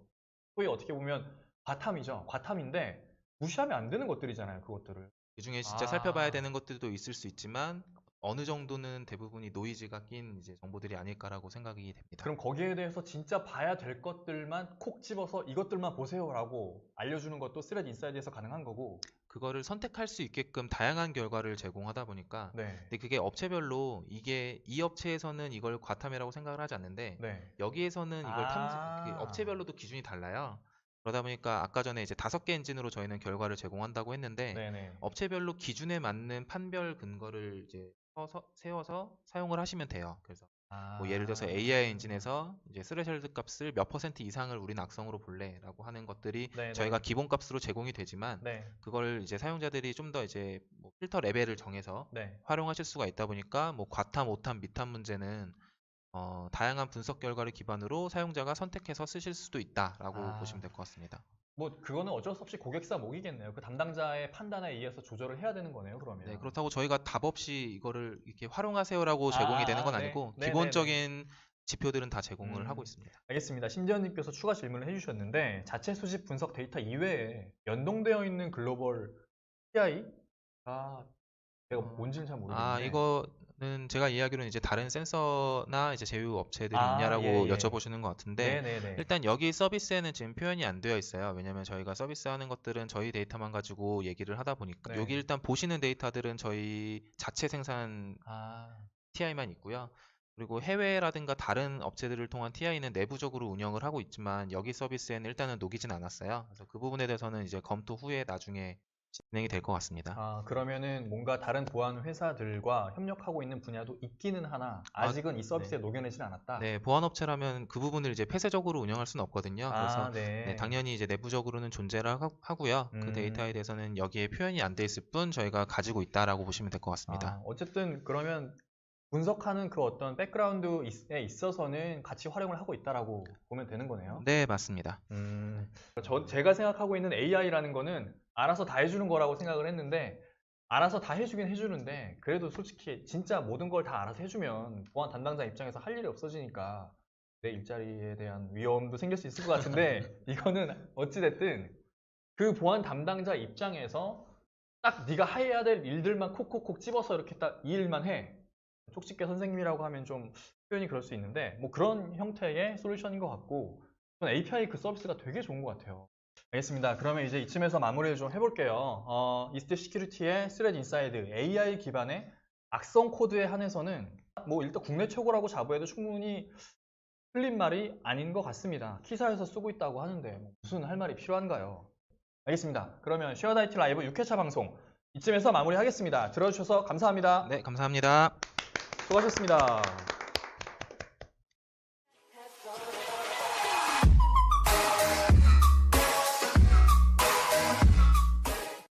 Speaker 1: 거의 어떻게 보면 과탐이죠. 과탐인데 무시하면 안 되는 것들이잖아요, 그것들을.
Speaker 2: 그중에 진짜 살펴봐야
Speaker 1: 아,
Speaker 2: 되는 것들도 있을 수 있지만 어느 정도는 대부분이 노이즈가 낀 이제 정보들이 아닐까라고 생각이 됩니다.
Speaker 1: 그럼 거기에 대해서 진짜 봐야 될 것들만 콕 집어서 이것들만 보세요라고 알려주는 것도 스레드 인사이드에서 가능한 거고.
Speaker 2: 그거를 선택할 수 있게끔 다양한 결과를 제공하다 보니까,
Speaker 1: 네,
Speaker 2: 근데 그게 업체별로 이게 이 업체에서는 이걸 과탐이라고 생각을 하지 않는데
Speaker 1: 네.
Speaker 2: 여기에서는 이걸 그
Speaker 1: 아,
Speaker 2: 업체별로도 기준이 달라요. 그러다 보니까 아까 전에 이제 5개 엔진으로 저희는 결과를 제공한다고 했는데
Speaker 1: 네네.
Speaker 2: 업체별로 기준에 맞는 판별 근거를 이제 세워서 사용을 하시면 돼요. 그래서
Speaker 1: 아,
Speaker 2: 뭐 예를 들어서 AI 엔진에서 이제 스레셜드 값을 몇 퍼센트 이상을 우리는 악성으로 볼래라고 하는 것들이
Speaker 1: 네,
Speaker 2: 저희가
Speaker 1: 네.
Speaker 2: 기본 값으로 제공이 되지만
Speaker 1: 네,
Speaker 2: 그걸 이제 사용자들이 좀 더 이제 뭐 필터 레벨을 정해서
Speaker 1: 네.
Speaker 2: 활용하실 수가 있다 보니까 뭐 과탐, 오탐, 미탐 문제는 다양한 분석 결과를 기반으로 사용자가 선택해서 쓰실 수도 있다라고
Speaker 1: 아,
Speaker 2: 보시면 될 것 같습니다.
Speaker 1: 뭐 그거는 어쩔 수 없이 고객사 몫이겠네요. 그 담당자의 판단에 의해서 조절을 해야 되는 거네요,
Speaker 2: 네,
Speaker 1: 그러면.
Speaker 2: 그렇다고 저희가 답 없이 이거를 이렇게 활용하세요라고 제공이 되는 건
Speaker 1: 네.
Speaker 2: 아니고
Speaker 1: 네, 네, 네.
Speaker 2: 기본적인 지표들은 다 제공을 하고
Speaker 1: 음,
Speaker 2: 있습니다.
Speaker 1: 알겠습니다. 심지어님께서 추가 질문을 해주셨는데, 자체 수집 분석 데이터 이외에 연동되어 있는 글로벌 PI가 제가 뭔지는 잘 모르겠는데,
Speaker 2: 이거는 제가 이해하기로는 이제 다른 센서나 이제 제휴 업체들이
Speaker 1: 예,
Speaker 2: 있냐라고
Speaker 1: 예.
Speaker 2: 여쭤보시는 것 같은데,
Speaker 1: 네네네.
Speaker 2: 일단 여기 서비스에는 지금 표현이 안 되어 있어요. 왜냐면 저희가 서비스하는 것들은 저희 데이터만 가지고 얘기를 하다 보니까, 여기
Speaker 1: 네.
Speaker 2: 일단 보시는 데이터들은 저희 자체 생산
Speaker 1: 아,
Speaker 2: TI만 있고요. 그리고 해외라든가 다른 업체들을 통한 TI는 내부적으로 운영을 하고 있지만 여기 서비스에는 일단은 녹이진 않았어요. 그래서 그 부분에 대해서는 이제 검토 후에 나중에 진행이 될 것 같습니다.
Speaker 1: 그러면은 뭔가 다른 보안 회사들과 협력하고 있는 분야도 있기는 하나,
Speaker 2: 아,
Speaker 1: 아직은 이
Speaker 2: 네.
Speaker 1: 서비스에 녹여내진 않았다.
Speaker 2: 네, 보안업체라면 그 부분을 이제 폐쇄적으로 운영할 수는 없거든요. 그래서 네,
Speaker 1: 네.
Speaker 2: 당연히 이제 내부적으로는 존재를 하고요. 그 데이터에
Speaker 1: 음,
Speaker 2: 대해서는 여기에 표현이 안 돼 있을 뿐 저희가 가지고 있다라고 보시면 될 것 같습니다.
Speaker 1: 어쨌든 그러면 분석하는 그 어떤 백그라운드에 있어서는 같이 활용을 하고 있다라고 보면 되는 거네요.
Speaker 2: 네, 맞습니다.
Speaker 1: 제가 생각하고 있는 AI라는 거는 알아서 다 해주는 거라고 생각을 했는데, 알아서 다 해주긴 해주는데, 그래도 솔직히 진짜 모든 걸 다 알아서 해주면 보안 담당자 입장에서 할 일이 없어지니까 내 일자리에 대한 위험도 생길 수 있을 것 같은데, 이거는 어찌됐든 그 보안 담당자 입장에서 딱 네가 해야 될 일들만 콕콕콕 집어서 이렇게 딱 이 일만 해. 쪽집게 선생님이라고 하면 좀 표현이 그럴 수 있는데 뭐 그런 형태의 솔루션인 것 같고 저는 API 그 서비스가 되게 좋은 것 같아요. 알겠습니다. 그러면 이제 이쯤에서 마무리를 좀 해볼게요. 이스트 시큐리티의 스레드 인사이드 AI 기반의 악성 코드에 한해서는 뭐 일단 국내 최고라고 자부해도 충분히 틀린 말이 아닌 것 같습니다. 키사에서 쓰고 있다고 하는데 뭐 무슨 할 말이 필요한가요? 알겠습니다. 그러면 쉐어드 IT 라이브 6회차 방송 이쯤에서 마무리하겠습니다. 들어주셔서 감사합니다.
Speaker 2: 네, 감사합니다.
Speaker 1: 수고하셨습니다.